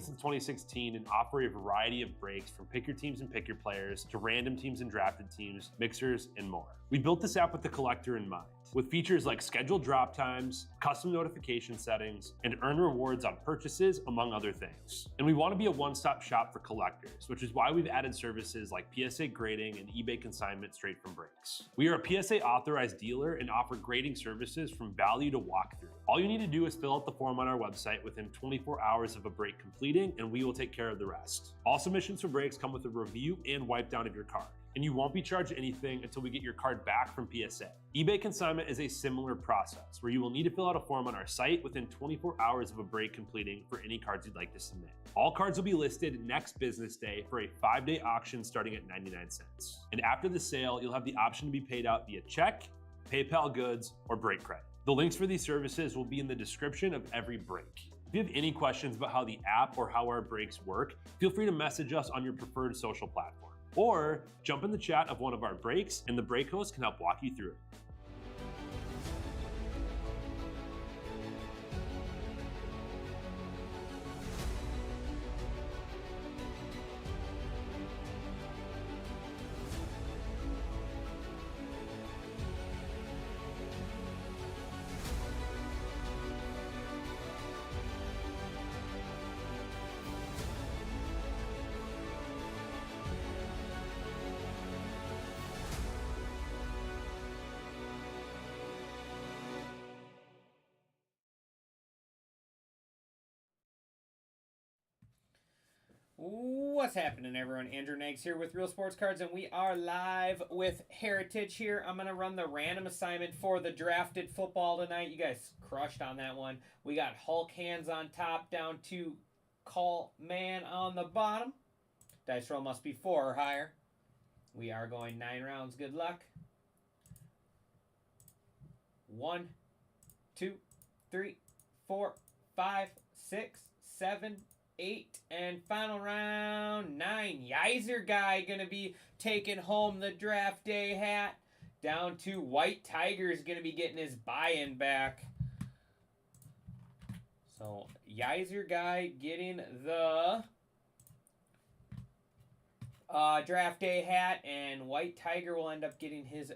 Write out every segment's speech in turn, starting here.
since 2016 and offer a variety of breaks from pick your teams and pick your players to random teams and drafted teams, mixers, and more. We built this app with the collector in mind, with features like scheduled drop times, custom notification settings, and earn rewards on purchases, among other things. And we want to be a one-stop shop for collectors, which is why we've added services like PSA grading and eBay consignment straight from breaks. We are a PSA authorized dealer and offer grading services from value to walkthrough. All you need to do is fill out the form on our website within 24 hours of a break completing, and we will take care of the rest. All submissions for breaks come with a review and wipe down of your card, and you won't be charged anything until we get your card back from PSA. eBay consignment is a similar process where you will need to fill out a form on our site within 24 hours of a break completing for any cards you'd like to submit. All cards will be listed next business day for a 5-day auction starting at 99 cents. And after the sale, you'll have the option to be paid out via check, PayPal goods, or break credit. The links for these services will be in the description of every break. If you have any questions about how the app or how our breaks work, feel free to message us on your preferred social platform. Or jump in the chat of one of our breaks and the break host can help walk you through it. What's happening, everyone? Andrew Nags here with Real Sports Cards, and we are live with Heritage here. I'm going to run the random assignment for the drafted football tonight. You guys crushed on that one. We got Hulk hands on top down to Call Man on the bottom. Dice roll must be 4 or higher. We are going 9 rounds. Good luck. 1, 2, 3, 4, 5, 6, 7, 8, and final round 9. Yizer guy gonna be taking home the draft day hat. Down to White Tiger's gonna be getting his buy-in back. So Yizer guy getting the draft day hat, and White Tiger will end up getting his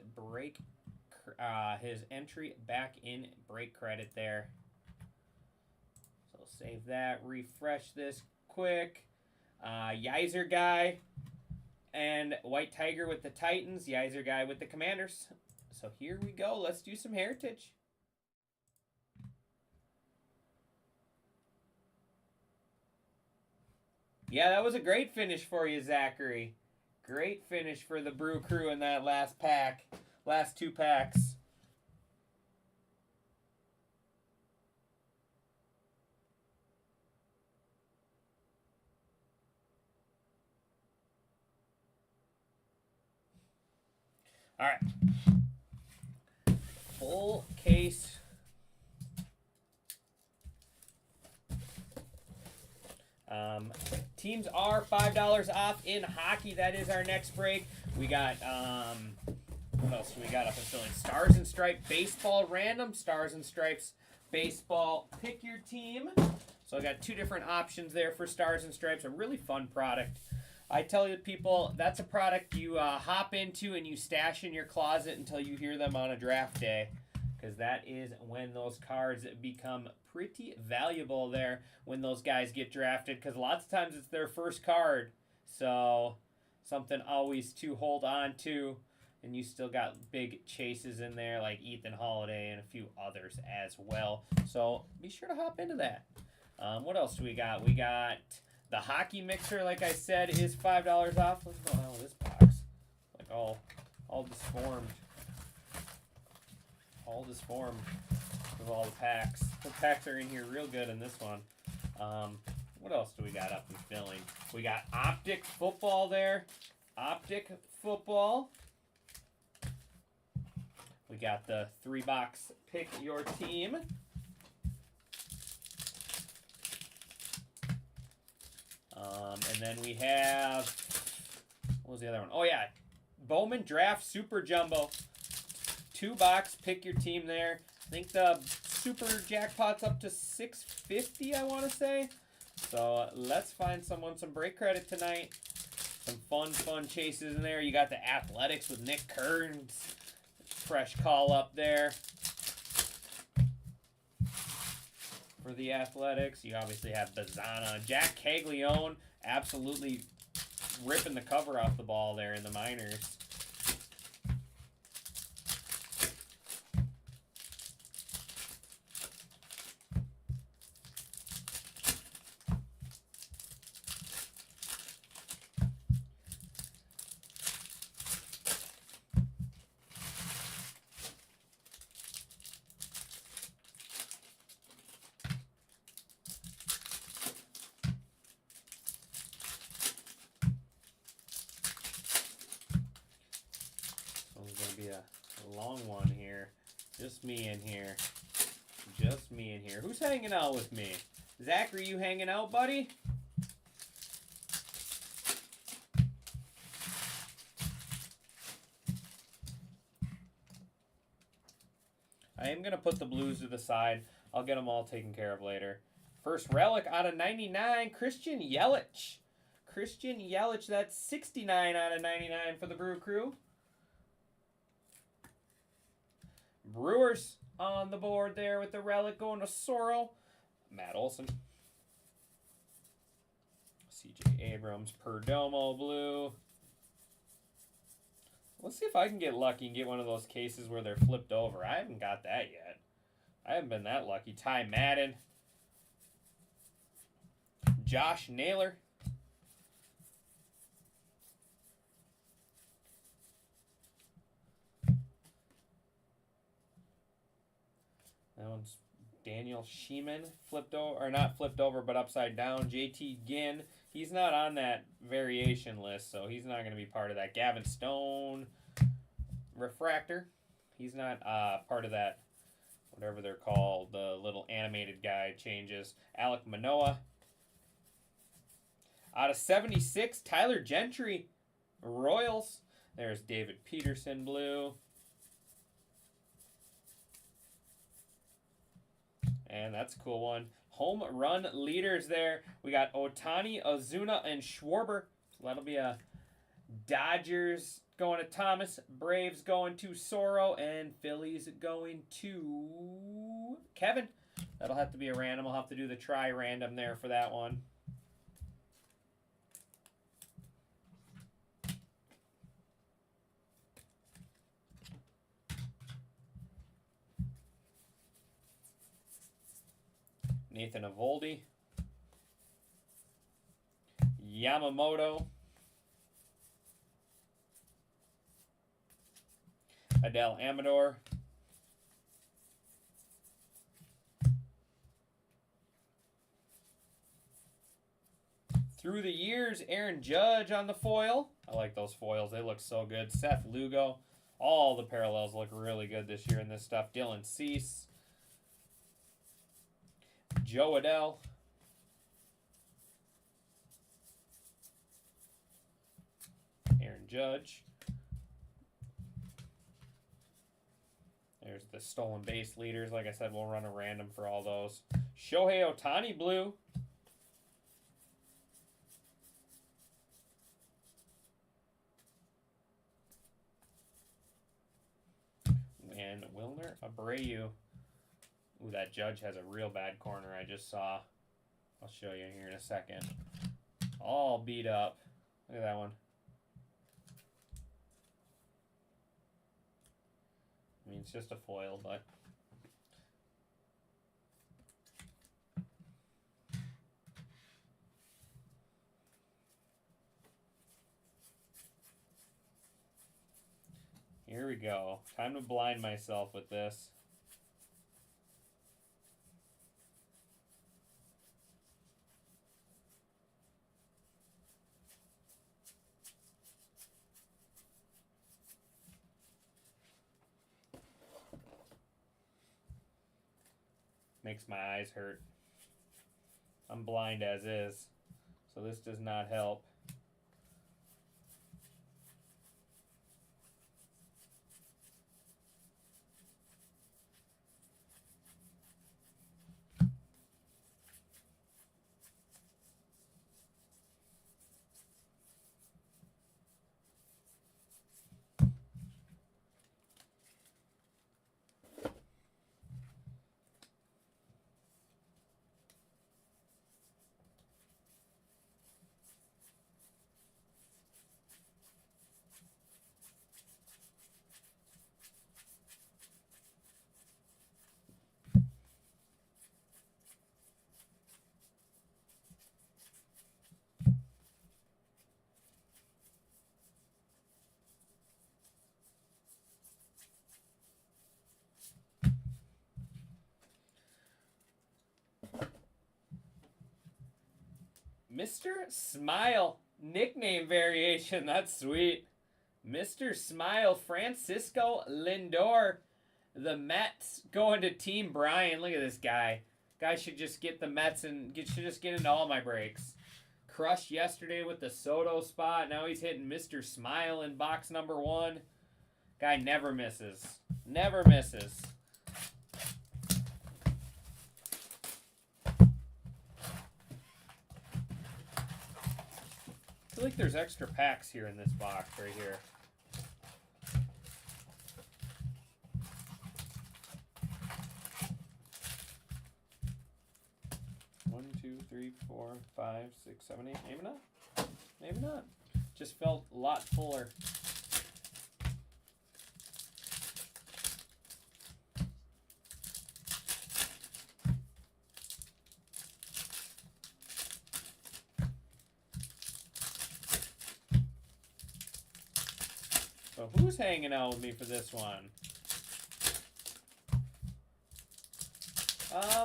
his entry back in break credit there. Save that, refresh this quick. Yizer guy and White Tiger with the Titans, Yizer guy with the Commanders. So here we go. Let's do some Heritage. Yeah, that was a great finish for you, Zachary. Great finish for the Brew Crew in that last pack, last 2 packs. All right. Full case. Teams are $5 off in hockey. That is our next break. We got, what else do we got up until Stars and Stripes Baseball Random, Stars and Stripes Baseball Pick Your Team. So I got 2 different options there for Stars and Stripes. A really fun product. I tell you, people, that's a product you hop into and you stash in your closet until you hear them on a draft day, because that is when those cards become pretty valuable there when those guys get drafted, because lots of times it's their first card. So something always to hold on to, and you still got big chases in there like Ethan Holiday and a few others as well. So be sure to hop into that. What else do we got? We got the hockey mixer, like I said, is $5 off. What's going on with this box? Like all disformed. All disformed with all the packs. The packs are in here real good in this one. What else do we got up and filling? We got Optic Football there. Optic Football. We got the 3-box Pick Your Team. And then we have, what was the other one? Oh yeah, Bowman Draft Super Jumbo. 2-box, pick your team there. I think the super jackpot's up to $650, I want to say. So let's find someone some break credit tonight. Some fun chases in there. You got the Athletics with Nick Kearns. Fresh call up there for the Athletics. You obviously have Bazana. Jack Caglione absolutely ripping the cover off the ball there in the minors. Be a long one here. Just me in here. Just me in here. Who's hanging out with me? Zach, are you hanging out, buddy? I am going to put the blues to the side. I'll get them all taken care of later. First relic out of 99, Christian Yelich. Christian Yelich, that's 69 out of 99 for the Brew Crew. Brewers on the board there with the relic going to Sorrel. Matt Olson. CJ Abrams, Perdomo blue. Let's see if I can get lucky and get one of those cases where they're flipped over. I haven't got that yet. I haven't been that lucky. Ty Madden. Josh Naylor. That one's Daniel Sheeman, flipped over, or not flipped over, but upside down. JT Ginn, he's not on that variation list, so he's not going to be part of that. Gavin Stone, Refractor, he's not part of that, whatever they're called, the little animated guy changes. Alek Manoah. Out of 76, Tyler Gentry, Royals. There's David Peterson, blue. And that's a cool one. Home run leaders there. We got Otani, Ozuna, and Schwarber. So that'll be a Dodgers going to Thomas, Braves going to Sorrow, and Phillies going to Kevin. That'll have to be a random. I'll have to do the try random there for that one. Nathan Eovaldi, Yamamoto, Adele Amador, through the years, Aaron Judge on the foil. I like those foils. They look so good. Seth Lugo. All the parallels look really good this year in this stuff. Dylan Cease. Joe Adell. Aaron Judge. There's the stolen base leaders. Like I said, we'll run a random for all those. Shohei Ohtani blue. And Wilner Abreu. Ooh, that Judge has a real bad corner I just saw. I'll show you here in a second. All beat up. Look at that one. I mean, it's just a foil, but... Here we go. Time to blind myself with this. Makes my eyes hurt. I'm blind as is, so this does not help. Mr. Smile nickname variation. That's sweet. Mr. Smile, Francisco Lindor. The Mets going to Team Brian. Look at this guy. Guy should just get the Mets and should just get into all my breaks. Crushed yesterday with the Soto spot. Now he's hitting Mr. Smile in box number 1. Guy never misses. Never misses. I feel like there's extra packs here in this box right here. One, two, three, 4, 5, 6, 7, 8. Maybe not. Maybe not. Just felt a lot fuller. So who's hanging out with me for this one?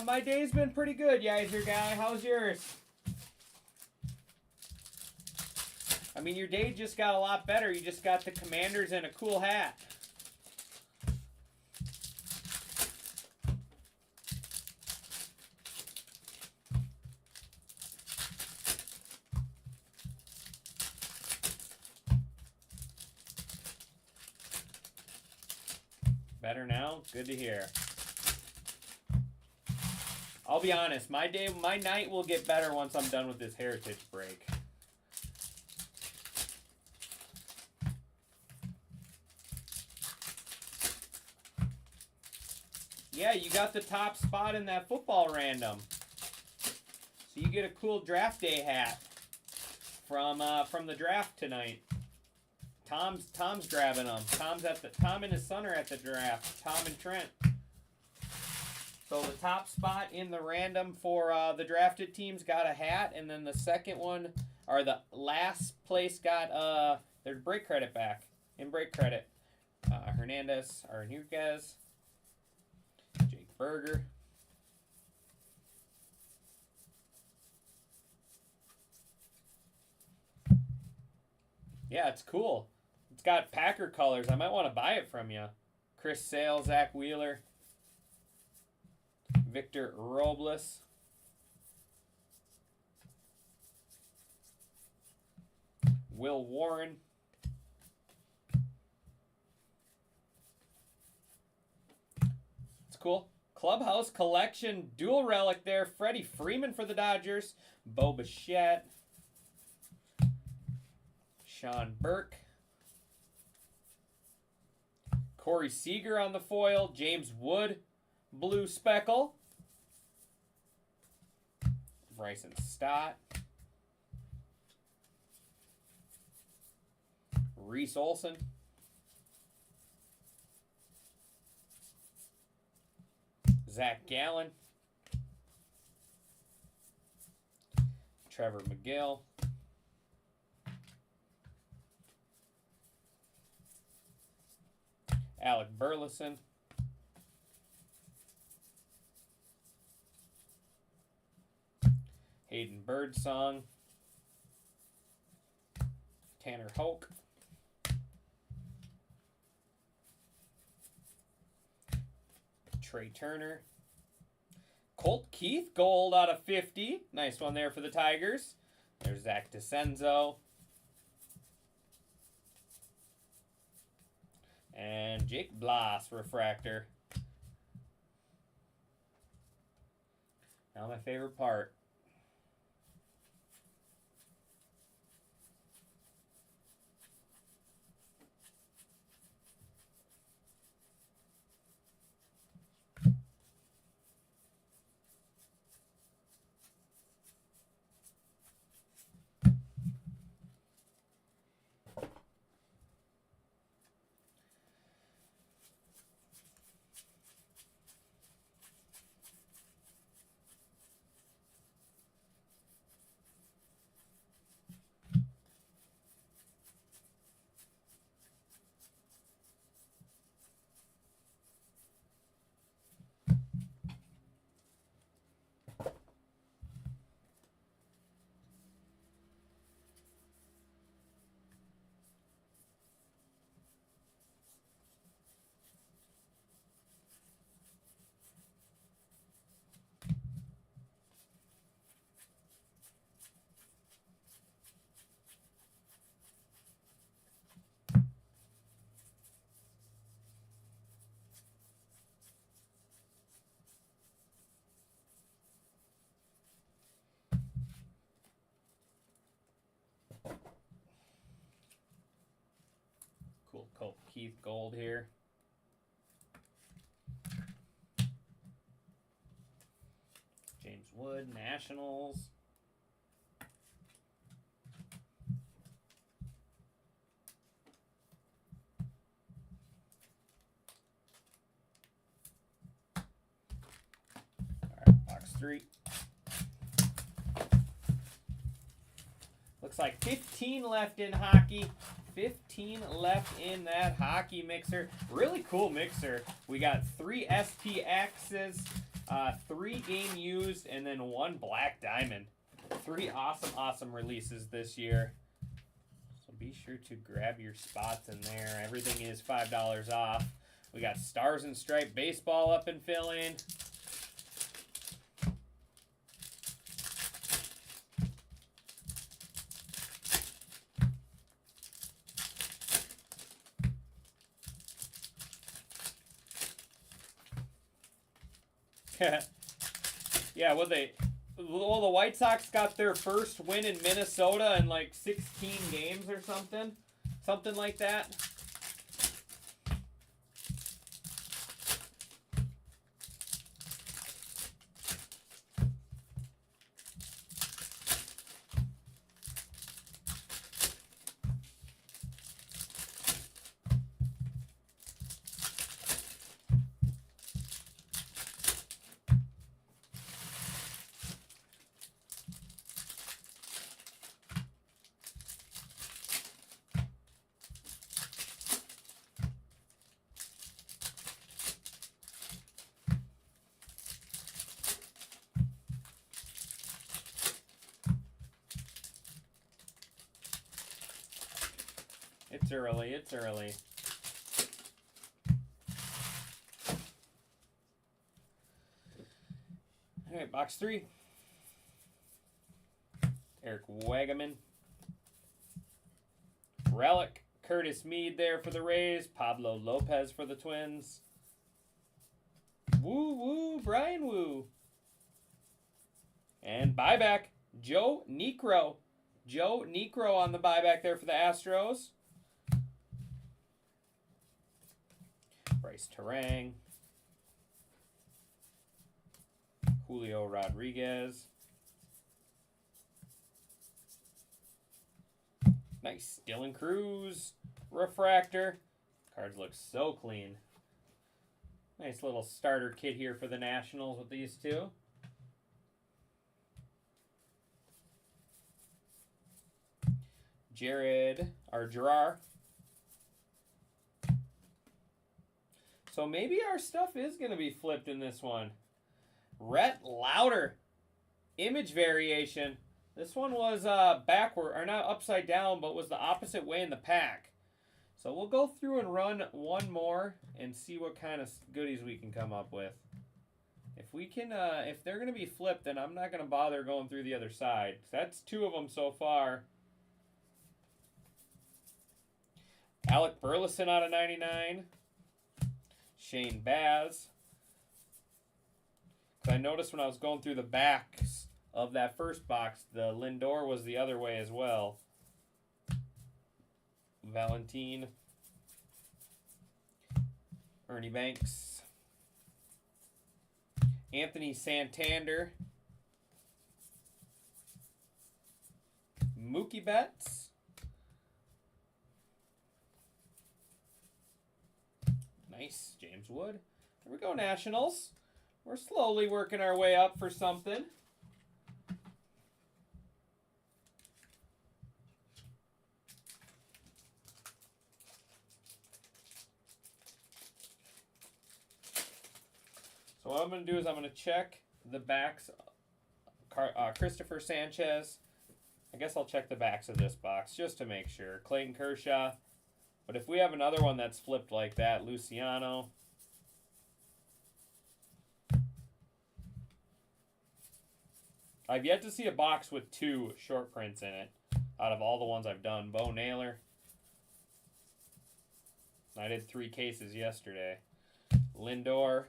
My day's been pretty good, Yizer guy. How's yours? I mean, your day just got a lot better. You just got the Commanders and a cool hat. Better now? Good to hear. I'll be honest, my night will get better once I'm done with this Heritage break. Yeah, you got the top spot in that football random. So you get a cool draft day hat from the draft tonight. Tom's grabbing them. Tom and his son are at the draft. Tom and Trent. So the top spot in the random for the drafted teams got a hat, and then the second one, or the last place got their break credit back. In break credit, Hernandez, Arnuquez, Jake Berger. Yeah, it's cool. It's got Packer colors. I might want to buy it from you. Chris Sale, Zach Wheeler, Victor Robles, Will Warren, it's cool. Clubhouse Collection dual relic there. Freddie Freeman for the Dodgers, Bo Bichette, Sean Burke, Corey Seager on the foil, James Wood, blue speckle, Bryson Stott, Reese Olson, Zach Gallen, Trevor McGill, Alec Burleson, Hayden Birdsong, Tanner Hoke, Trey Turner, Colt Keith gold out of 50. Nice one there for the Tigers. There's Zach DeCenzo. And Jake Blas refractor. Now my favorite part. Colt Keith Gold here. James Wood, Nationals. All right, box 3. Looks like 15 left in hockey. 15 left in that hockey mixer. Really cool mixer. We got 3 SPXs, 3 game used, and then 1 black diamond. 3 awesome releases this year. So be sure to grab your spots in there. Everything is $5 off. We got Stars and Stripe Baseball up and filling. Yeah, well, the White Sox got their first win in Minnesota in like 16 games or something. Something like that. It's early, it's early. All right, box 3. Eric Wagaman. Relic. Curtis Mead there for the Rays. Pablo Lopez for the Twins. Woo, Brian Woo. And buyback, Joe Niekro. Joe Niekro on the buyback there for the Astros. Bryce Terang. Julio Rodriguez. Nice. Dylan Cruz. Refractor. Cards look so clean. Nice little starter kit here for the Nationals with these two. Gerard. So maybe our stuff is going to be flipped in this one. Rhett Lauder. Image variation. This one was backward, or not upside down, but was the opposite way in the pack. So we'll go through and run one more and see what kind of goodies we can come up with. If we can, if they're going to be flipped, then I'm not going to bother going through the other side. That's 2 of them so far. Alec Burleson out of 99. Shane Baz. I noticed when I was going through the backs of that first box, the Lindor was the other way as well. Valentin. Ernie Banks. Anthony Santander. Mookie Betts. Nice. James Wood. There we go, Nationals. We're slowly working our way up for something. So what I'm going to do is I'm going to check the backs. Christopher Sanchez. I guess I'll check the backs of this box just to make sure. Clayton Kershaw. But if we have another one that's flipped like that, Luciano. I've yet to see a box with 2 short prints in it out of all the ones I've done. Bo Naylor. I did 3 cases yesterday. Lindor.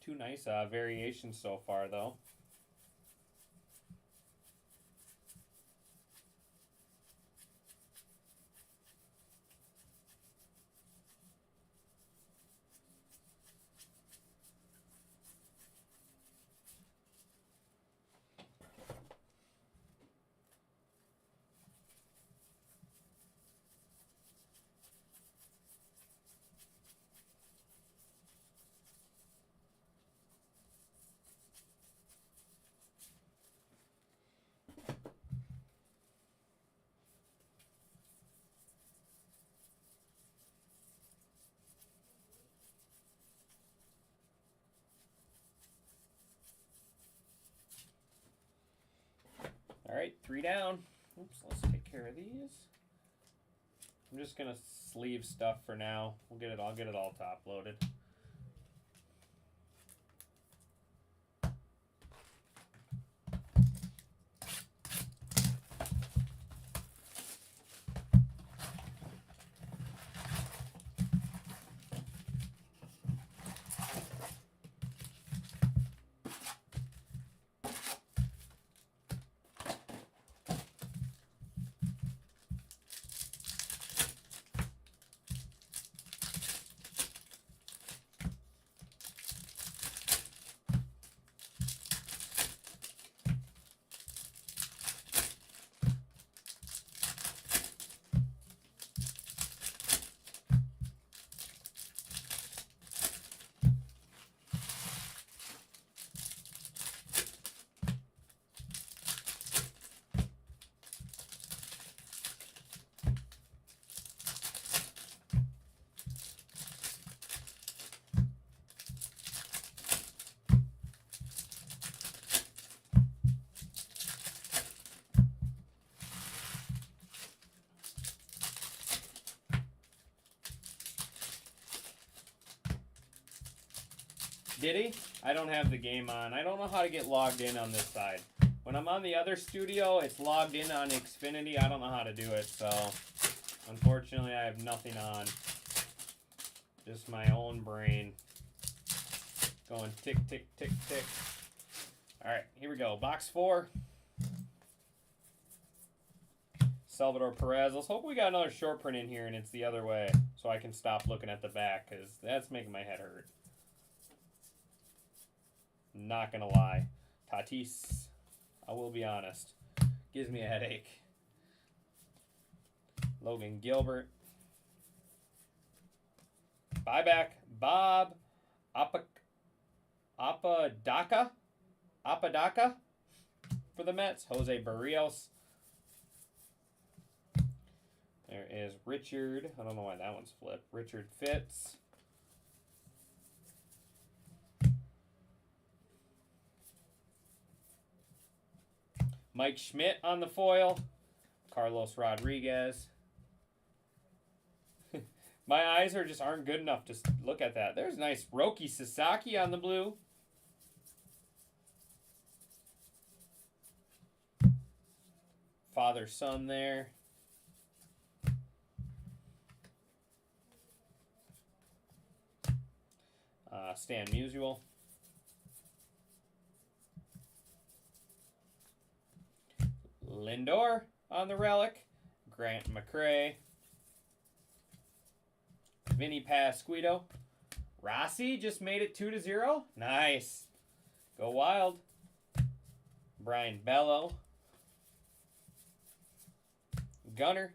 Two nice variations so far, though. All right, 3 down. Oops, let's take care of these. I'm just gonna sleeve stuff for now. I'll get it all top loaded. Did he? I don't have the game on. I don't know how to get logged in on this side. When I'm on the other studio, it's logged in on Xfinity. I don't know how to do it, so unfortunately I have nothing on. Just my own brain going tick, tick, tick, tick. All right, here we go. Box 4. Salvador Perez. Let's hope we got another short print in here and it's the other way so I can stop looking at the back because that's making my head hurt. Not gonna lie. Tatis, I will be honest, gives me a headache. Logan Gilbert. Buyback Bob Apodaca for the Mets. Jose Barrios. There is Richard. I don't know why that one's flipped. Richard Fitz. Mike Schmidt on the foil. Carlos Rodriguez. My eyes aren't good enough to look at that. There's nice Roki Sasaki on the blue. Father-son there. Stan Musial. Lindor on the relic. Grant McCray. Vinny Pasquito. Rossi just made it 2-0. Nice. Go Wild. Brian Bello. Gunner.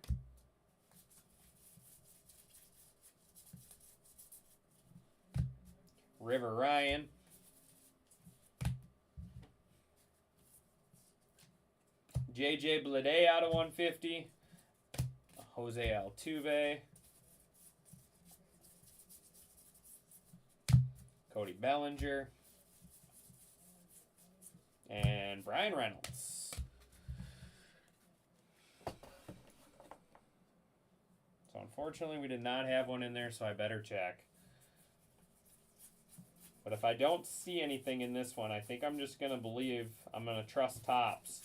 River Ryan. JJ Bleday out of 150. Jose Altuve. Cody Bellinger. And Brian Reynolds. So unfortunately we did not have one in there, so I better check. But if I don't see anything in this one, I think I'm just going to believe I'm going to trust Topps.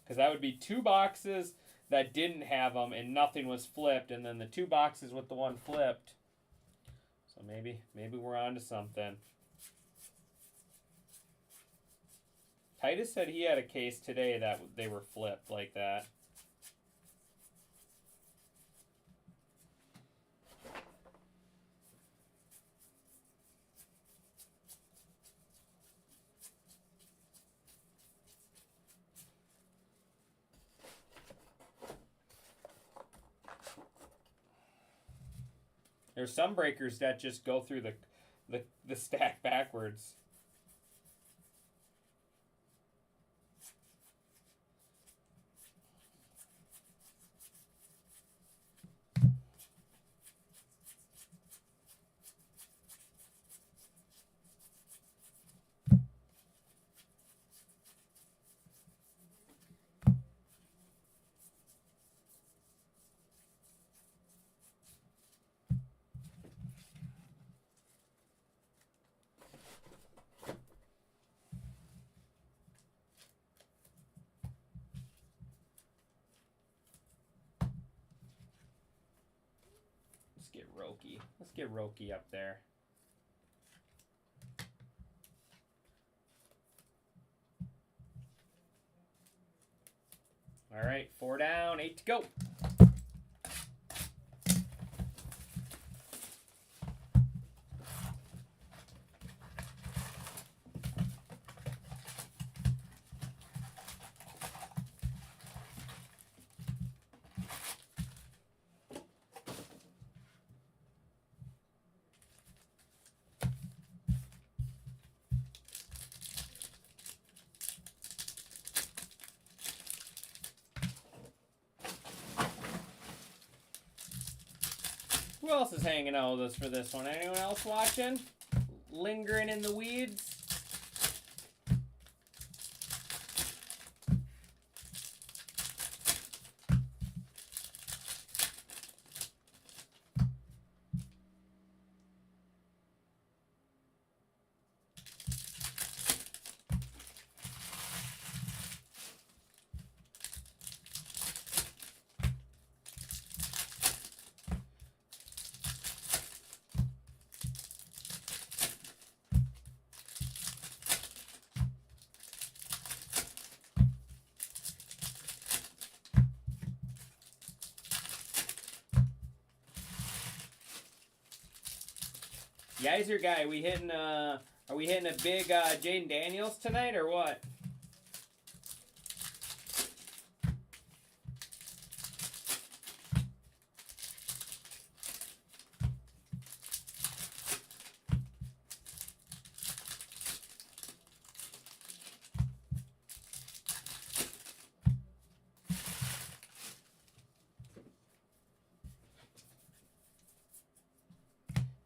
Because that would be 2 boxes that didn't have them and nothing was flipped. And then the 2 boxes with the one flipped So maybe we're on to something. Titus said he had a case today that they were flipped like that. There's some breakers that just go through the stack backwards. Let's get Roki up there. All right, 4 down, 8 to go. Who else is hanging out with us for this one? Anyone else watching? Lingering in the weeds? Geyser guy, are we hitting a big Jaden Daniels tonight or what?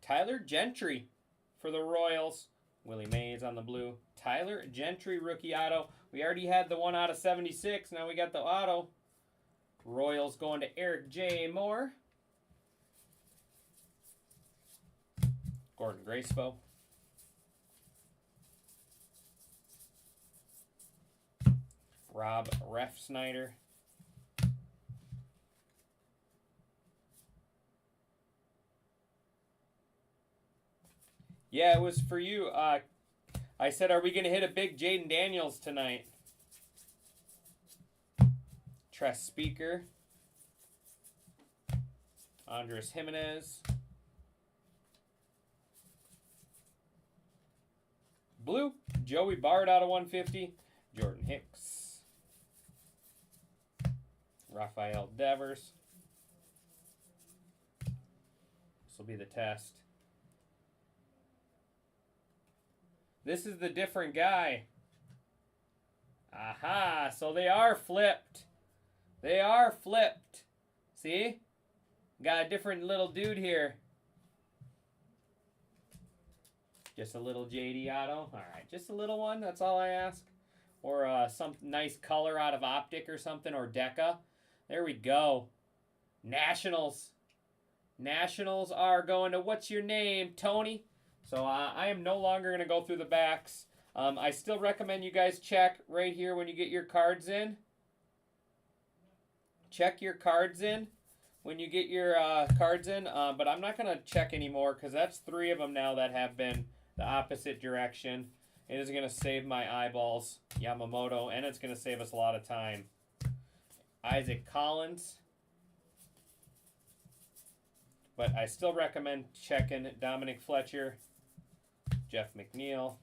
Tyler Gentry for the Royals. Willie Mays on the blue. Tyler Gentry rookie auto. We already had the 1 out of 76. Now we got the auto. Royals going to Eric J. Moore. Gordon Gracefo. Rob Refsnyder. Yeah, it was for you. I said, are we going to hit a big Jaden Daniels tonight? Tress Speaker. Andres Jimenez. Blue, Joey Bard out of 150. Jordan Hicks. Rafael Devers. This will be the test. This is the different guy. Aha, so they are flipped. They are flipped. See? Got a different little dude here. Just a little JD auto. All right, just a little one. That's all I ask. Or some nice color out of Optic or something, or Deca. There we go. Nationals. Nationals are going to, what's your name, Tony? So I am no longer going to go through the backs. I still recommend you guys check right here when you get your cards in. Check your cards in when you get your cards in. But I'm not gonna check anymore because that's 3 of them now that have been the opposite direction. It is gonna save my eyeballs, Yamamoto, and it's gonna save us a lot of time. Isaac Collins. But I still recommend checking Dominic Fletcher, Jeff McNeil,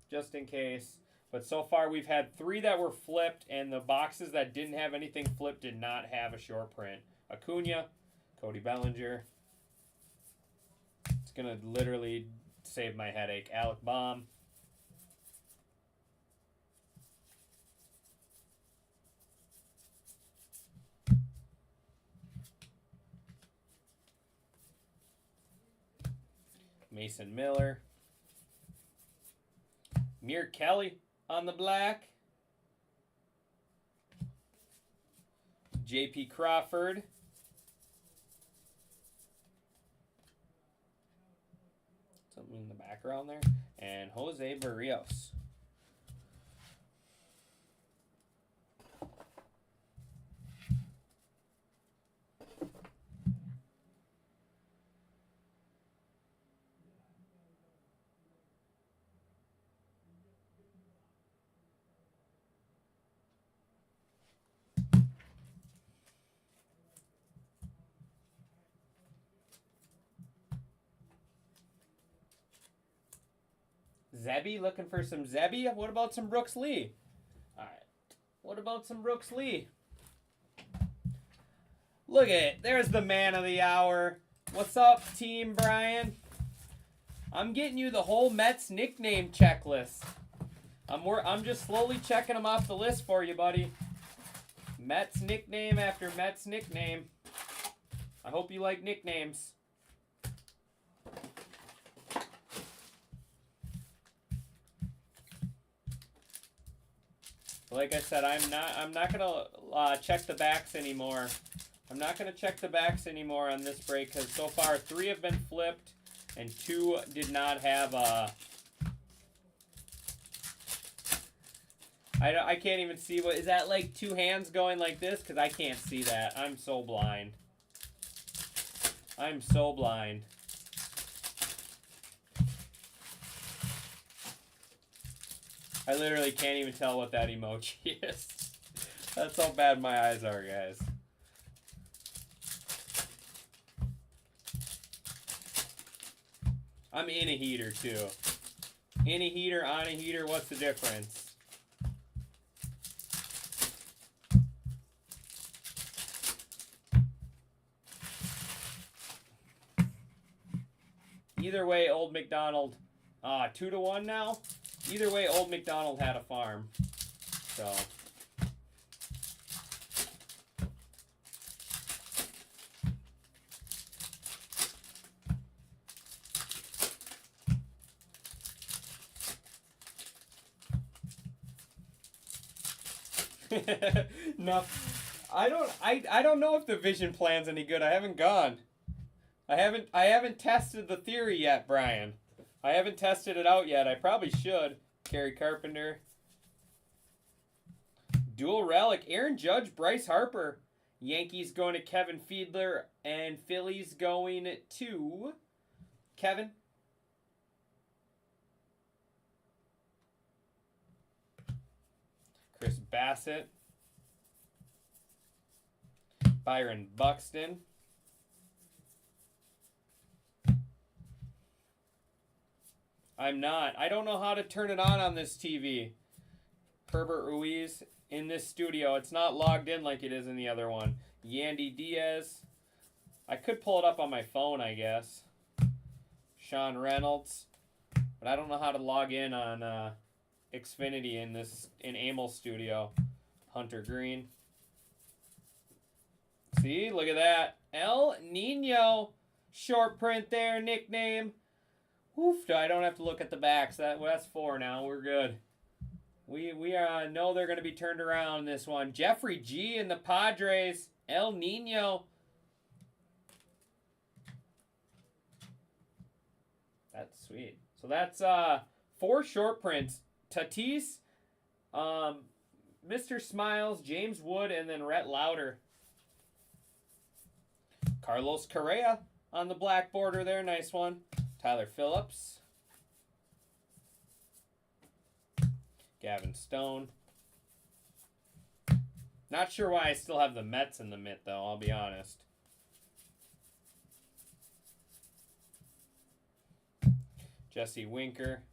just in case. But so far we've had 3 that were flipped, and the boxes that didn't have anything flipped did not have a short print. Acuna, Cody Bellinger. It's going to literally save my headache. Alec Baum. Mason Miller. Mir Kelly on the black. J.P. Crawford. Something in the background there. And Jose Barrios. Zebby, looking for some Zebby? What about some Brooks Lee? All right. What about some Brooks Lee? Look at it. There's the man of the hour. What's up, Team Brian? I'm getting you the whole Mets nickname checklist. I'm just slowly checking them off the list for you, buddy. Mets nickname after Mets nickname. I hope you like nicknames. Like I said, I'm not gonna check the backs anymore. I'm not gonna check the backs anymore on this break because so far 3 have been flipped and 2 did not have I can't even see what is that, like 2 hands going like this, because I can't see that. I'm so blind. I'm so blind. I literally can't even tell what that emoji is. That's how bad my eyes are, guys. I'm in a heater, too. In a heater, on a heater, what's the difference? Either way, Old McDonald, 2-1 now. Either way, Old McDonald had a farm. So. No, I don't know if the vision plan's any good. I haven't gone. I haven't tested the theory yet, Brian. I haven't tested it out yet. I probably should. Kerry Carpenter. Dual relic. Aaron Judge, Bryce Harper. Yankees going to Kevin Fiedler. And Phillies going to Kevin. Chris Bassett. Byron Buxton. I'm not. I don't know how to turn it on this TV. Herbert Ruiz in this studio. It's not logged in like it is in the other one. Yandy Diaz. I could pull it up on my phone, I guess. Sean Reynolds. But I don't know how to log in on Xfinity in Amel Studio. Hunter Green. See, look at that. El Nino. Short print there, nickname. Oof, I don't have to look at the backs. That's 4 now. We're good. We know they're going to be turned around in this one. Jeffrey G in the Padres. El Nino. That's sweet. So that's 4 short prints. Tatis, Mr. Smiles, James Wood, and then Rhett Lauder. Carlos Correa on the black border there. Nice one. Tyler Phillips. Gavin Stone. Not sure why I still have the Mets in the mitt, though, I'll be honest. Jesse Winker.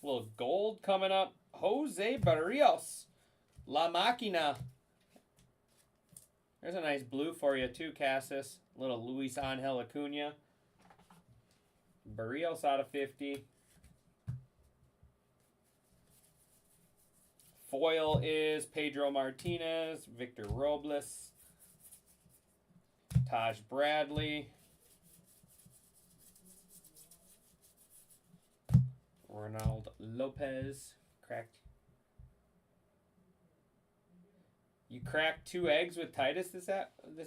A little gold coming up. Jose Barrios. La Máquina. There's a nice blue for you, too, Cassis. Little Luis Angel Acuna. Barrios out of 50. Foil is Pedro Martinez, Victor Robles, Taj Bradley, Ronald Lopez. Cracked. You cracked 2 eggs with Titus this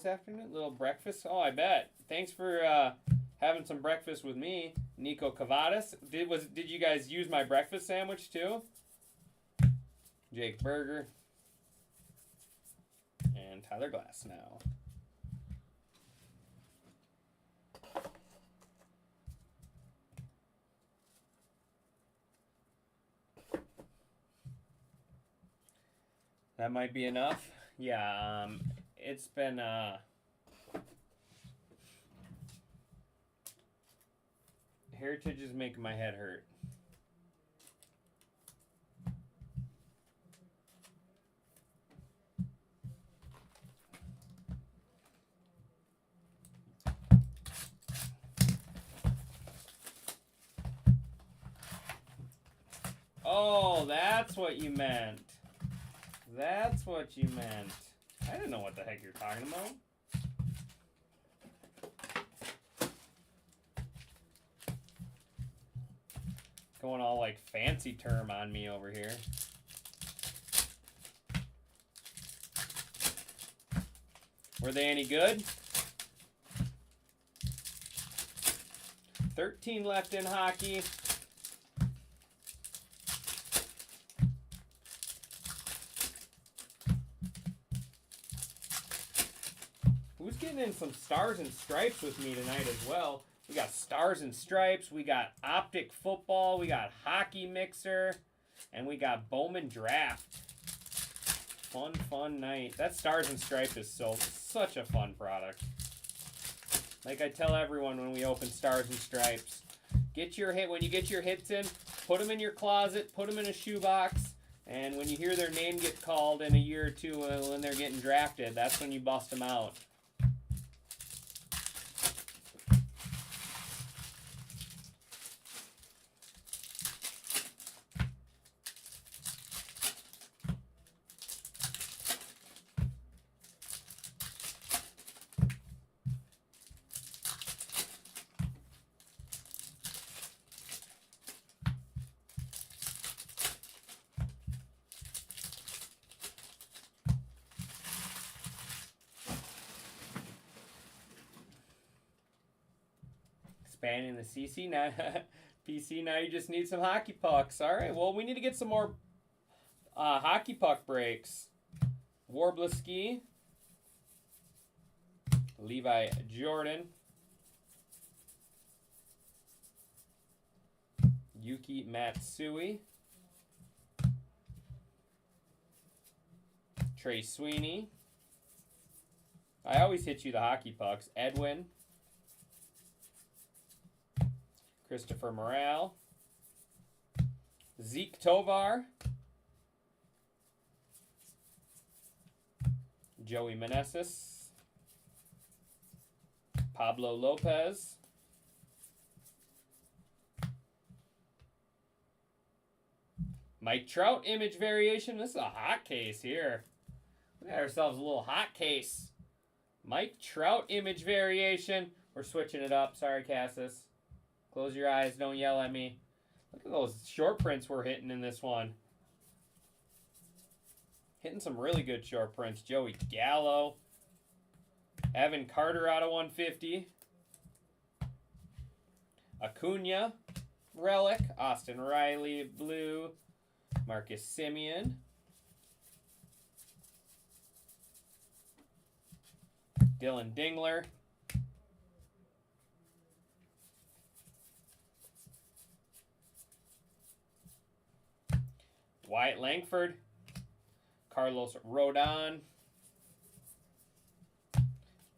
afternoon? Little breakfast? Oh, I bet. Thanks for having some breakfast with me, Nico Cavadas. Did you guys use my breakfast sandwich too? Jake Berger. And Tyler Glass now. That might be enough. Yeah, it's been Heritage is making my head hurt. Oh, that's what you meant. That's what you meant. I didn't know what the heck you're talking about. Going all like fancy term on me over here. Were they any good? 13 left in hockey. Who's getting in some Stars and Stripes with me tonight as well? We got Stars and Stripes, we got Optic Football, we got Hockey Mixer, and we got Bowman Draft. Fun night. That Stars and Stripes is such a fun product. Like I tell everyone when we open Stars and Stripes, when you get your hits in, put them in your closet, put them in a shoebox, and when you hear their name get called in a year or two when they're getting drafted, that's when you bust them out. Expanding the CC now, PC. Now you just need some hockey pucks. All right. Well, we need to get some more hockey puck breaks. Warbleski, Levi Jordan, Yuki Matsui, Trey Sweeney. I always hit you the hockey pucks. Edwin. Christopher Morale, Zeke Tovar, Joey Meneses, Pablo Lopez, Mike Trout image variation. This is a hot case here. We got ourselves a little hot case. Mike Trout image variation. We're switching it up. Sorry, Cassis. Close your eyes. Don't yell at me. Look at those short prints we're hitting in this one. Hitting some really good short prints. Joey Gallo. Evan Carter out of 150. Acuna. Relic. Austin Riley. Blue. Marcus Semien. Dylan Dingler. Wyatt Langford. Carlos Rodon.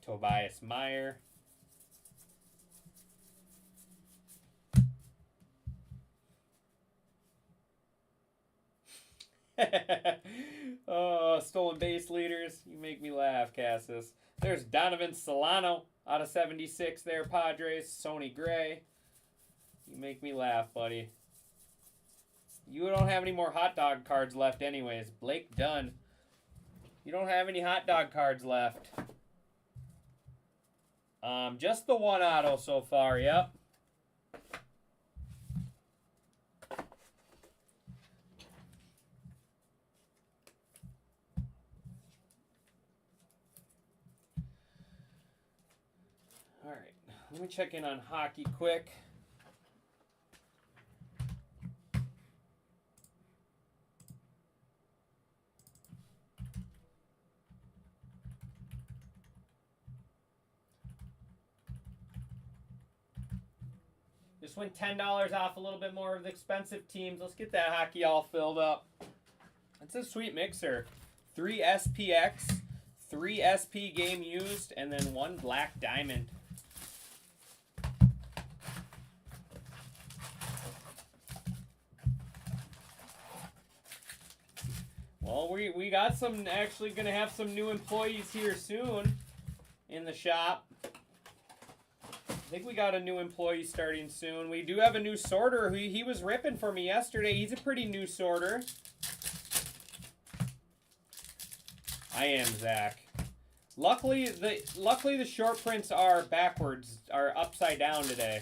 Tobias Meyer. Oh, stolen base leaders. You make me laugh, Cassis. There's Donovan Solano out of 76 there, Padres. Sonny Gray. You make me laugh, buddy. You don't have any more hot dog cards left anyways. Blake Dunn. You don't have any hot dog cards left. Just the one auto so far, yep. All right, let me check in on hockey quick. Just went $10 off a little bit more of the expensive teams. Let's get that hockey all filled up. It's a sweet mixer. 3 SPX, 3 SP game used, and then 1 black diamond. Well, we got some, actually going to have some new employees here soon in the shop. I think we got a new employee starting soon. We do have a new sorter. He was ripping for me yesterday. He's a pretty new sorter. I am Zach. Luckily the short prints are backwards, are upside down today.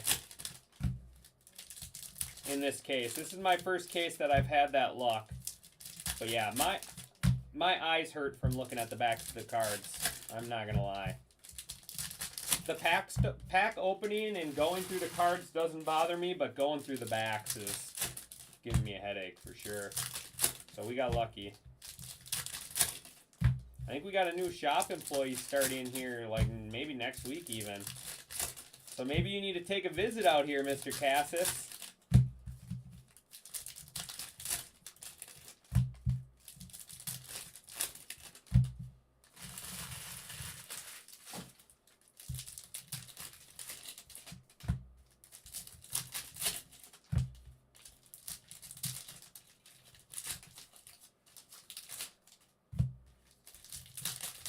In this case, this is my first case that I've had that luck. But yeah, my eyes hurt from looking at the backs of the cards. I'm not gonna lie. The pack opening and going through the cards doesn't bother me, but going through the backs is giving me a headache for sure. So we got lucky. I think we got a new shop employee starting here, like maybe next week even. So maybe you need to take a visit out here, Mr. Cassis.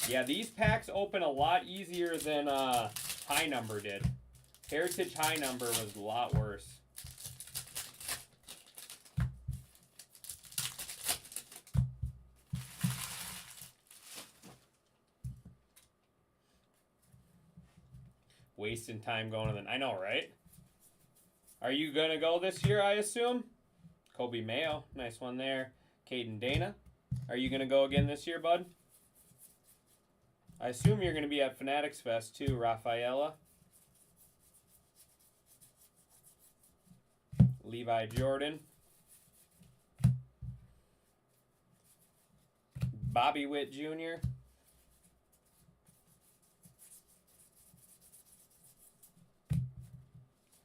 Yeah, these packs open a lot easier than High Number did. Heritage High Number was a lot worse. Wasting time going to the... I know, right? Are you going to go this year, I assume? Kobe Mayo. Nice one there. Caden Dana. Are you going to go again this year, bud? I assume you're going to be at Fanatics Fest too, Rafaela. Levi Jordan. Bobby Witt Jr.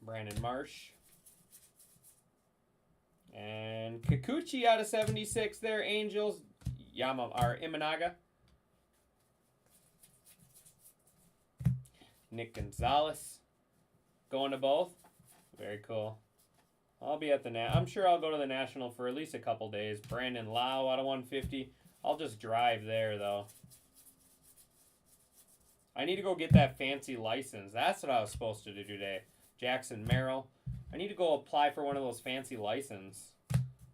Brandon Marsh. And Kikuchi out of 76 there, Angels. Imanaga. Nick Gonzalez. Going to both? Very cool. I'll be at the I'm sure I'll go to the National for at least a couple days. Brandon Lau out of 150. I'll just drive there, though. I need to go get that fancy license. That's what I was supposed to do today. Jackson Merrill. I need to go apply for one of those fancy licenses.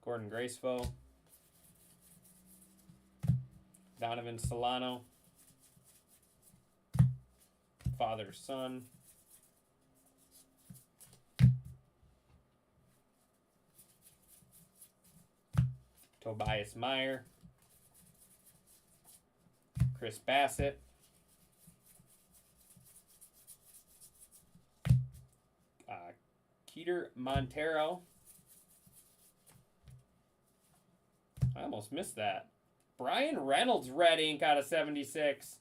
Gordon Gracefo. Donovan Solano. Father, son. Tobias Meyer. Chris Bassett. Keter Montero. I almost missed that. Brian Reynolds red ink out of 76.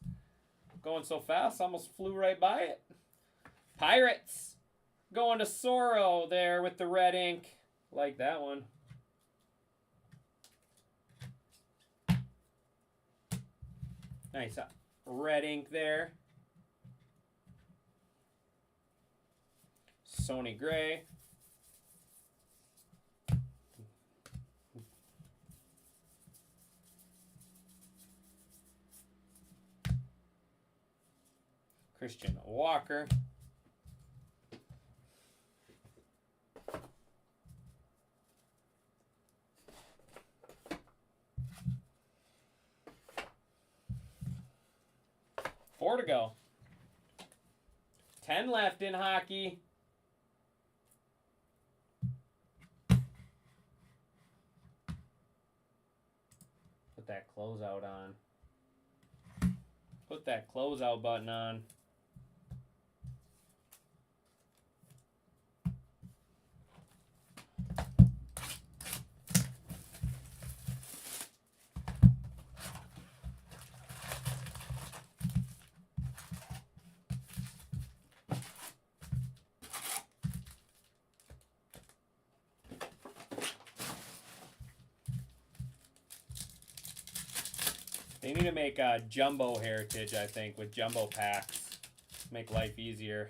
Going so fast, almost flew right by it. Pirates. Going to Soro there with the red ink. Like that one. Nice red ink there. Sony Gray. Christian Walker. Four to go. 10 left in hockey. Put that closeout on. Put that closeout button on. They need to make a jumbo heritage, I think, with jumbo packs. Make life easier.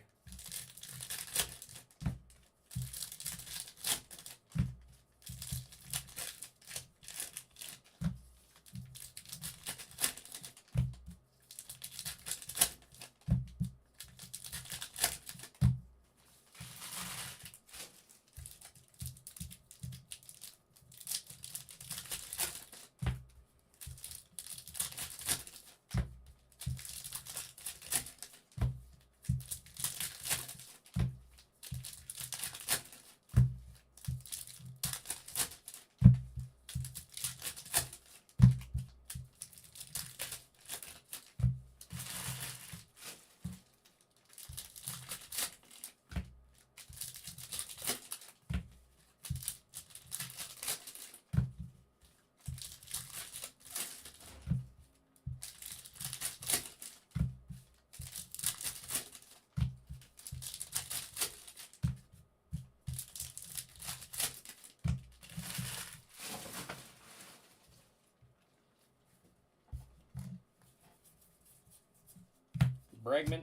Bregman.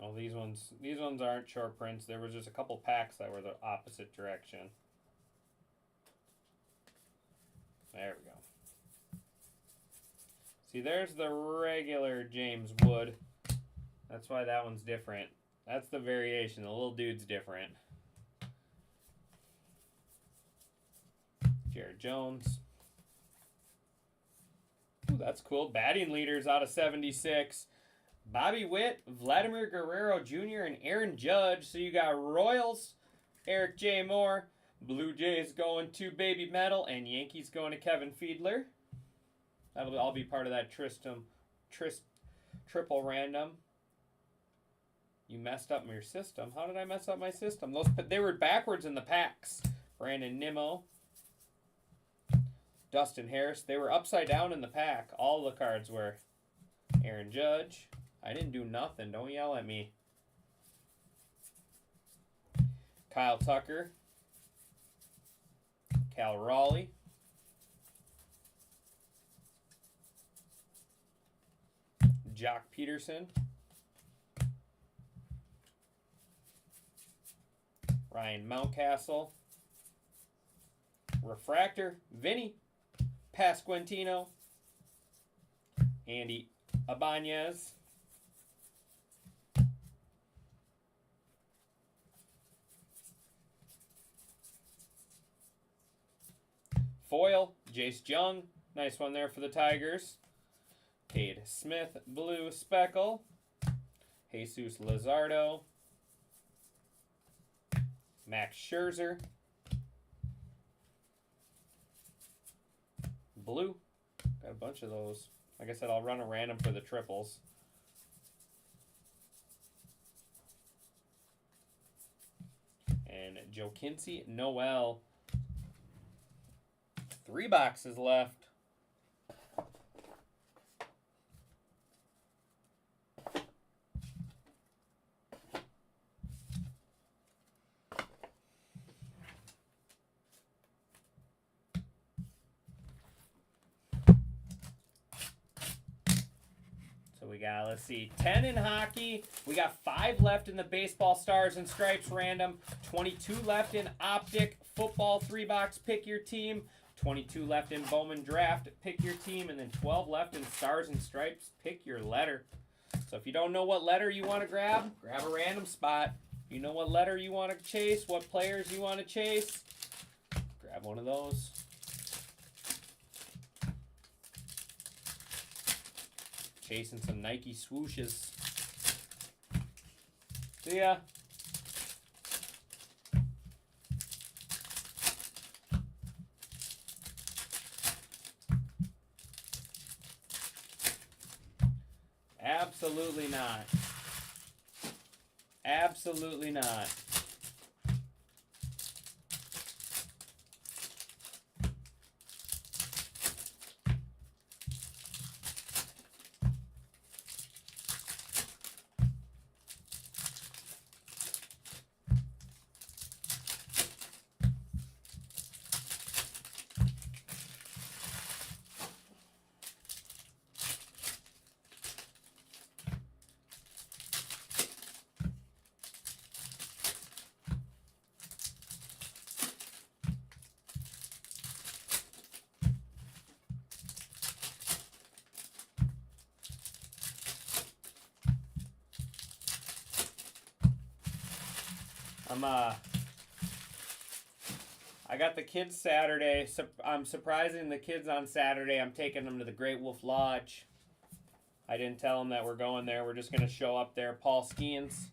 Oh, these ones aren't short prints. There was just a couple packs that were the opposite direction. There we go. See, there's the regular James Wood. That's why that one's different. That's the variation. The little dude's different. Jared Jones. Ooh, that's cool. Batting leaders out of 76. Bobby Witt, Vladimir Guerrero Jr., and Aaron Judge. So you got Royals, Eric J. Moore. Blue Jays going to Baby Metal, and Yankees going to Kevin Fiedler. That'll all be part of that triple random. You messed up your system. How did I mess up my system? They were backwards in the packs. Brandon Nimmo. Dustin Harris. They were upside down in the pack. All the cards were. Aaron Judge. I didn't do nothing. Don't yell at me. Kyle Tucker. Cal Raleigh. Jock Peterson. Ryan Mountcastle. Refractor. Vinny Pasquantino. Andy Ibanez. Foil, Jace Jung. Nice one there for the Tigers. Cade Smith, blue speckle. Jesus Luzardo. Max Scherzer. Blue. Got a bunch of those. Like I said, I'll run a random for the triples. And Joe Kinsey, Noel. 3 boxes left. we got? Let's see. 10 in hockey. We got 5 left in the baseball Stars and Stripes random. 22 left in Optic football 3-box pick your team. 22 left in Bowman Draft, pick your team, and then 12 left in Stars and Stripes, pick your letter. So if you don't know what letter you want to grab a random spot. If you know what letter you want to chase, what players you want to chase, grab one of those. Chasing some Nike swooshes. See ya. Absolutely not. Absolutely not. I got the kids Saturday. I'm surprising the kids on Saturday. I'm taking them to the Great Wolf Lodge. I didn't tell them that we're going there. We're just gonna show up there. Paul Skeens,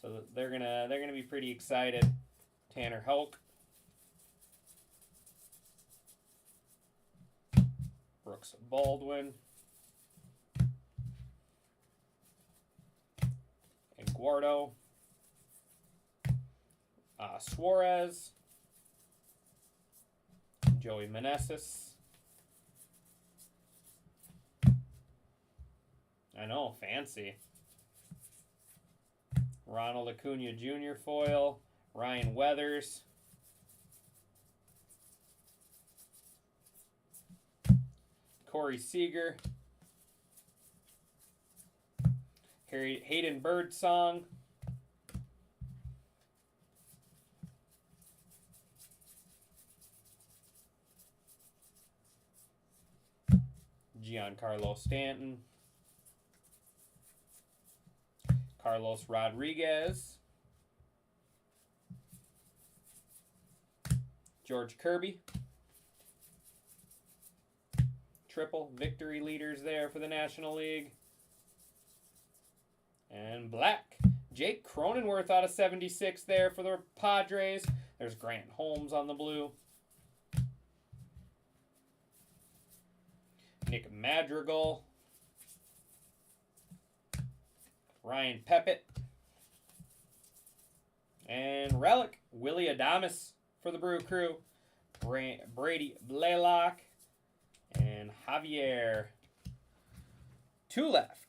so they're gonna be pretty excited. Tanner Hoke, Brooks Baldwin, and Guardo. Suarez, Joey Meneses. I know, fancy. Ronald Acuna Jr. foil, Ryan Weathers, Corey Seager, Hayden Birdsong, Giancarlo Stanton, Carlos Rodriguez, George Kirby, triple victory leaders there for the National League, and black, Jake Cronenworth out of 76 there for the Padres. There's Grant Holmes on the blue. Nick Madrigal, Ryan Pepitt, and relic, Willie Adames for the Brew Crew, Brady Blaylock, and Javier. 2 left.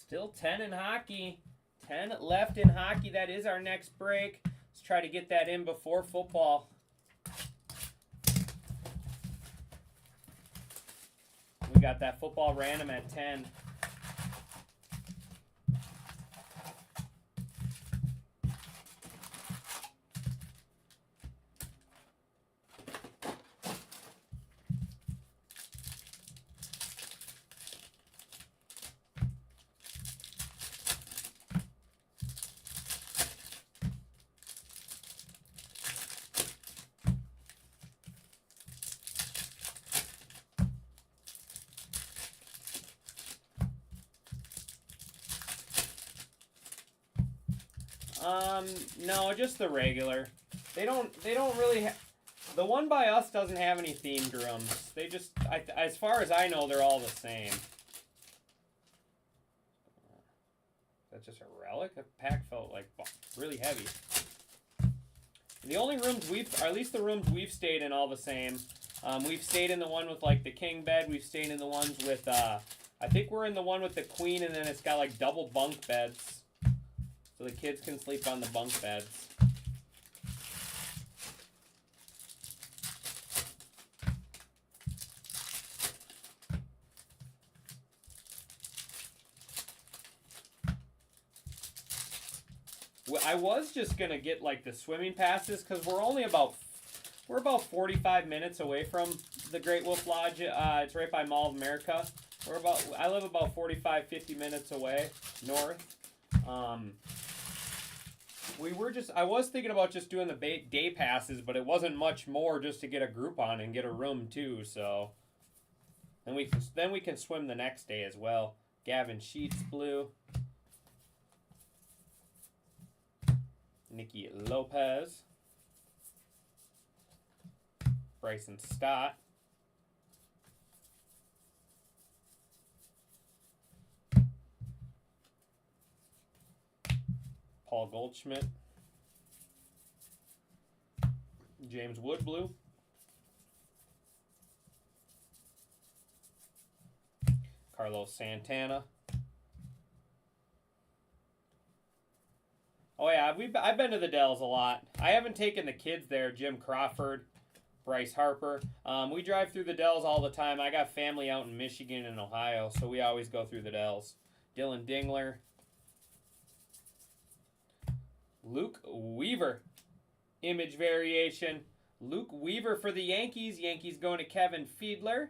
Still 10 in hockey. 10 left in hockey. That is our next break. Let's try to get that in before football. We got that football random at 10. No, just the regular. They don't really the one by us doesn't have any themed drums. They just, as far as I know, they're all the same. That's just a relic? The pack felt like really heavy. The only rooms at least the rooms we've stayed in all the same. We've stayed in the one with like the king bed. We've stayed in the ones with, I think we're in the one with the queen, and then it's got like double bunk beds. So the kids can sleep on the bunk beds. I was just gonna get like the swimming passes because we're about 45 minutes away from the Great Wolf Lodge. It's right by Mall of America. I live about 45, 50 minutes away north. I was thinking about just doing the day passes, but it wasn't much more just to get a Groupon and get a room too. So then we can swim the next day as well. Gavin Sheets blue. Nikki Lopez. Bryson Stott. Paul Goldschmidt. James Woodblue. Carlos Santana. Oh yeah, I've been to the Dells a lot. I haven't taken the kids there. Jim Crawford, Bryce Harper. We drive through the Dells all the time. I got family out in Michigan and Ohio, so we always go through the Dells. Dylan Dingler. Luke Weaver. Image variation. Luke Weaver for the Yankees. Yankees going to Kevin Fiedler.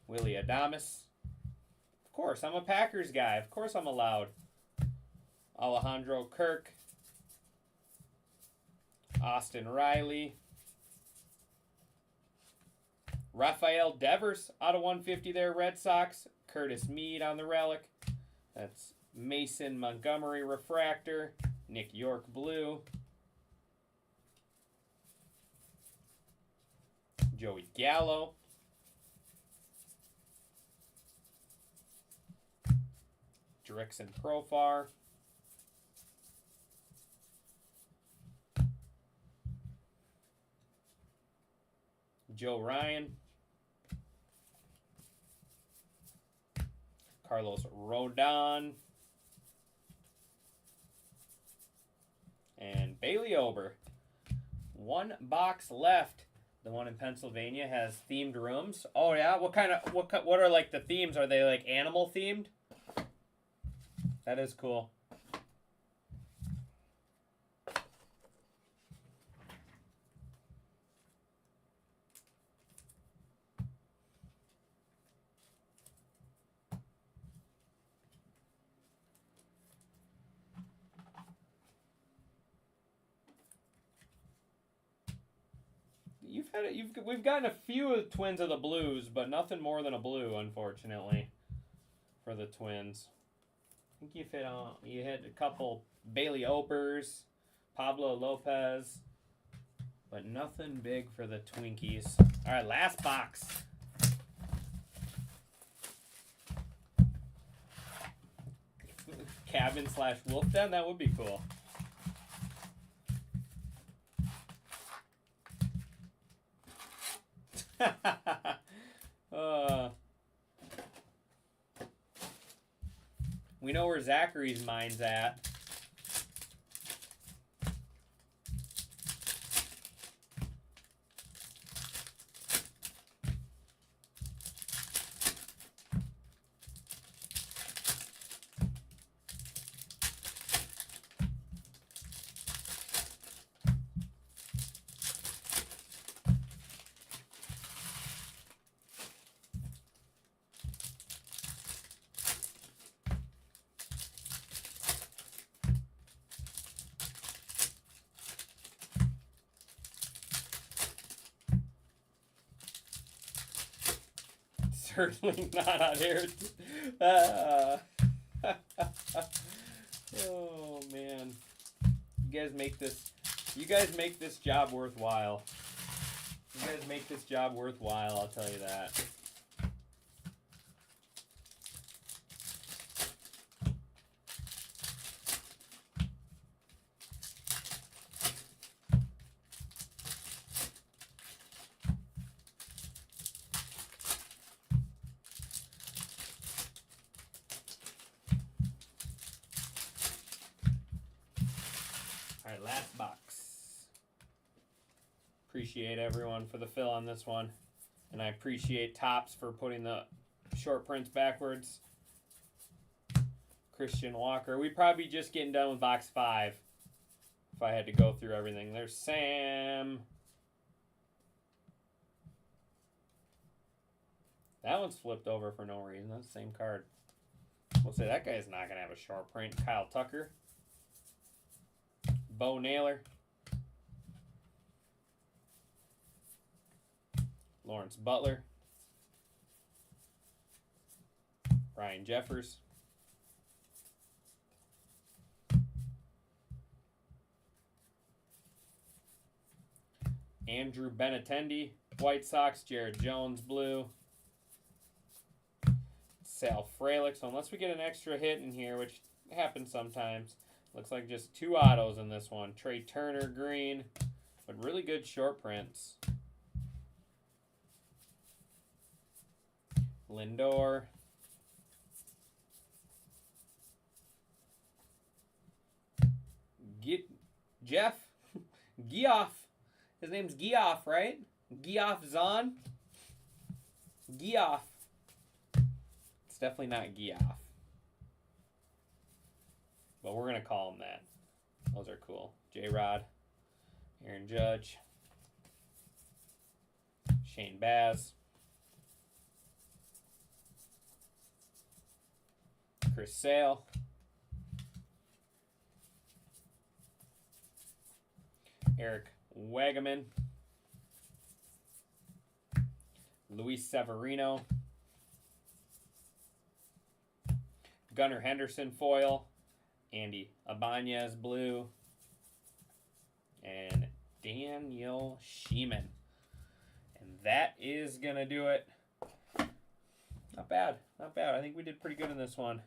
Willie Adames. Of course, I'm a Packers guy. Of course I'm allowed. Alejandro Kirk. Austin Riley. Rafael Devers out of 150 there, Red Sox. Curtis Mead on the relic. That's Mason Montgomery refractor. Nick York blue. Joey Gallo. Jurickson Profar. Joe Ryan. Carlos Rodon. And Bailey Ober. One box left. The one in Pennsylvania has themed rooms. Oh yeah, what are like the themes? Are they like animal themed? That is cool. We've gotten a few Twins of the Blues, but nothing more than a blue, unfortunately, for the Twins. I think you had a couple Bailey Opers, Pablo Lopez, but nothing big for the Twinkies. All right, last box. Cabin/Wolf Den, that would be cool. We know where Zachary's mind's at. Certainly not on air. Oh man, you guys make this job worthwhile. You guys make this job worthwhile, I'll tell you that. appreciate everyone for the fill on this one. And I appreciate Topps for putting the short prints backwards. Christian Walker. We'd probably be just getting done with box 5 if I had to go through everything. There's Sam. That one's flipped over for no reason. That's the same card. We'll say that guy's not going to have a short print. Kyle Tucker. Bo Naylor. Lawrence Butler. Ryan Jeffers. Andrew Benintendi. White Sox. Jared Jones, blue. Sal Frelick. So unless we get an extra hit in here, which happens sometimes, looks like just 2 autos in this one. Trey Turner, green, but really good short prints. Lindor. Jeff Geoff. His name's Geoff, right? Geoff Zahn. Geoff. It's definitely not Geoff. But we're going to call him that. Those are cool. J-Rod. Aaron Judge. Shane Baz. Chris Sale. Eric Wagaman. Luis Severino. Gunnar Henderson foil. Andy Ibanez blue. And Daniel Sheeman. And that is going to do it. Not bad. Not bad. I think we did pretty good in this one.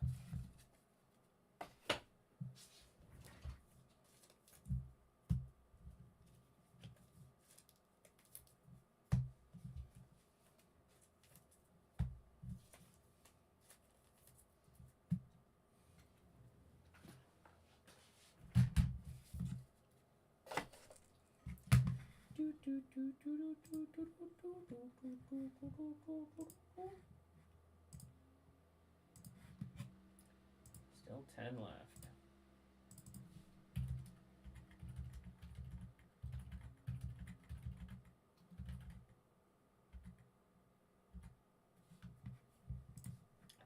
Still 10 left.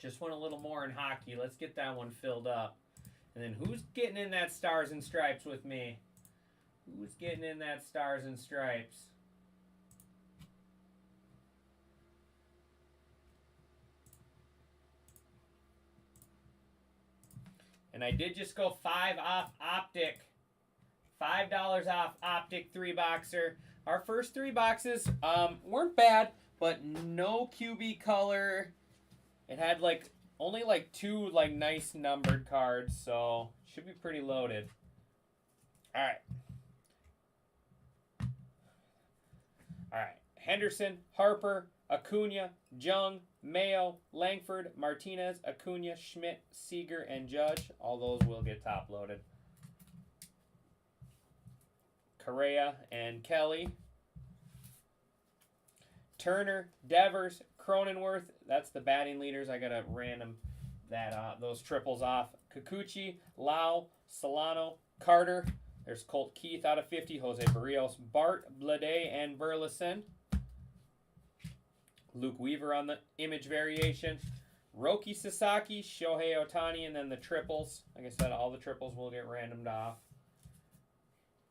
Just want a little more in hockey. Let's get that one filled up. And then who's getting in that Stars and Stripes with me? Who's getting in that Stars and Stripes? And I did just go 5 off Optic. $5 off Optic 3-boxer. Our first 3 boxes weren't bad, but no QB color. It had only 2 nice numbered cards, so should be pretty loaded. All right. Henderson, Harper, Acuna, Jung, Mayo, Langford, Martinez, Acuna, Schmidt, Seager, and Judge. All those will get top loaded. Correa and Kelly. Turner, Devers, Cronenworth. That's the batting leaders. I got to random those triples off. Kikuchi, Lau, Solano, Carter. There's Colt Keith out of 50. Jose Barrios, Bart, Blade, and Burleson. Luke Weaver on the image variation. Roki Sasaki, Shohei Ohtani, and then the triples. Like I said, all the triples will get randomed off.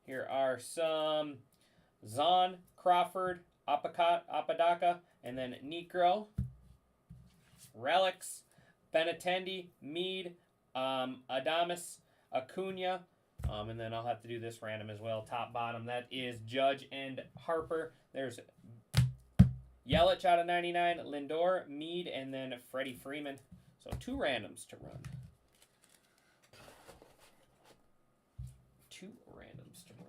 Here are some Zahn, Crawford, Apodaca, and then Necro. Relics, Benintendi, Mead, Adames, Acuna, and then I'll have to do this random as well, top, bottom. That is Judge and Harper. There's Yelich out of 99, Lindor, Mead, and then Freddie Freeman. So 2 randoms to run. 2 randoms to run.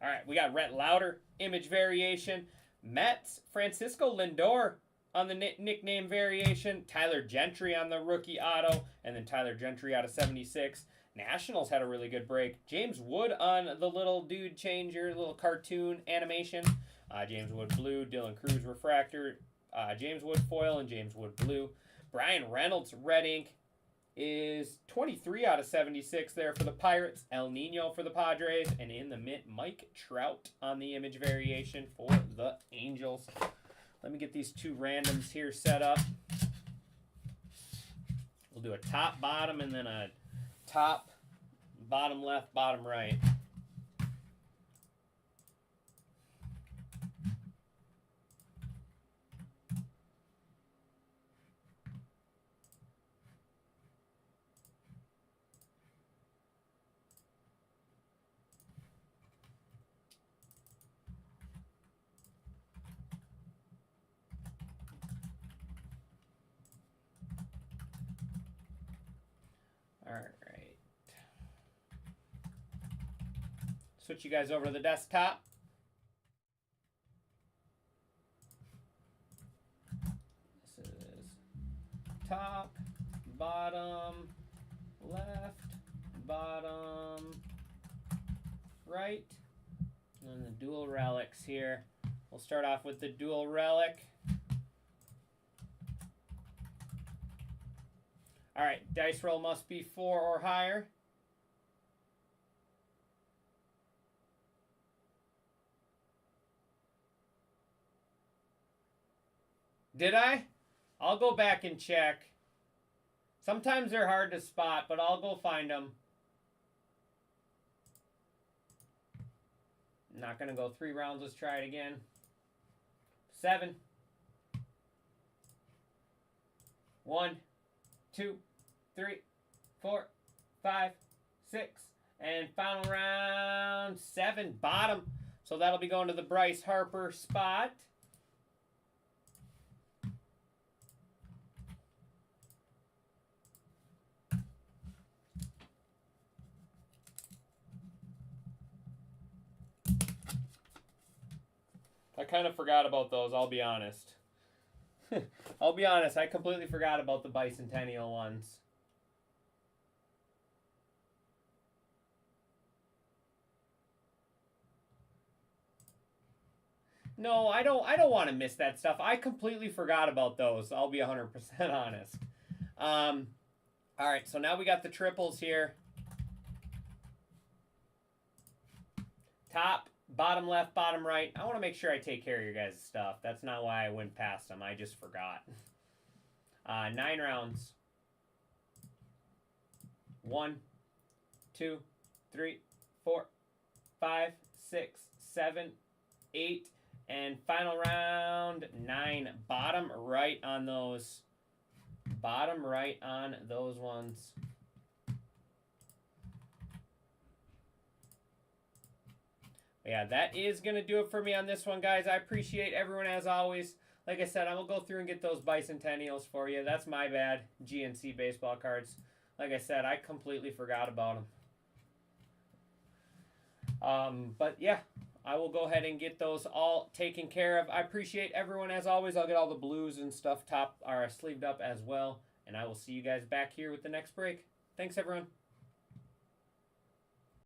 All right, we got Rhett Lauder, image variation. Mets, Francisco Lindor on the nickname variation. Tyler Gentry on the rookie auto. And then Tyler Gentry out of 76. Nationals had a really good break. James Wood on the little dude changer, little cartoon animation. James Wood blue, Dylan Cruz refractor, James Wood foil, and James Wood blue. Brian Reynolds red ink is 23 out of 76 there for the Pirates. El Nino for the Padres. And in the mint, Mike Trout on the image variation for the Angels. Let me get these two randoms here set up. We'll do a top, bottom, and then a top, bottom left, bottom right. All right. Switch you guys over to the desktop. This is top, bottom, left, bottom, right, and then the dual relics here. We'll start off with the dual relic. All right, dice roll must be 4 or higher. Did I? I'll go back and check. Sometimes they're hard to spot, but I'll go find them. Not going to go 3 rounds. Let's try it again. 7. 1, 2, 3, 4, 5, 6, and final round 7, bottom. So that'll be going to the Bryce Harper spot. I kind of forgot about those, I'll be honest. I'll be honest, I completely forgot about the bicentennial ones. No, I don't want to miss that stuff. I completely forgot about those. I'll be 100% honest. All right, so now we got the triples here. Top, bottom left, bottom right. I want to make sure I take care of your guys' stuff. That's not why I went past them. I just forgot. 9 rounds. 1, 2, 3, 4, 5, 6, 7, 8, and final round 9. Bottom right on those. Bottom right on those ones. Yeah, that is going to do it for me on this one, guys. I appreciate everyone as always. Like I said, I'm going to go through and get those bicentennials for you. That's my bad. GNC baseball cards. Like I said, I completely forgot about them. But yeah, I will go ahead and get those all taken care of. I appreciate everyone as always. I'll get all the blues and stuff sleeved up as well. And I will see you guys back here with the next break. Thanks, everyone.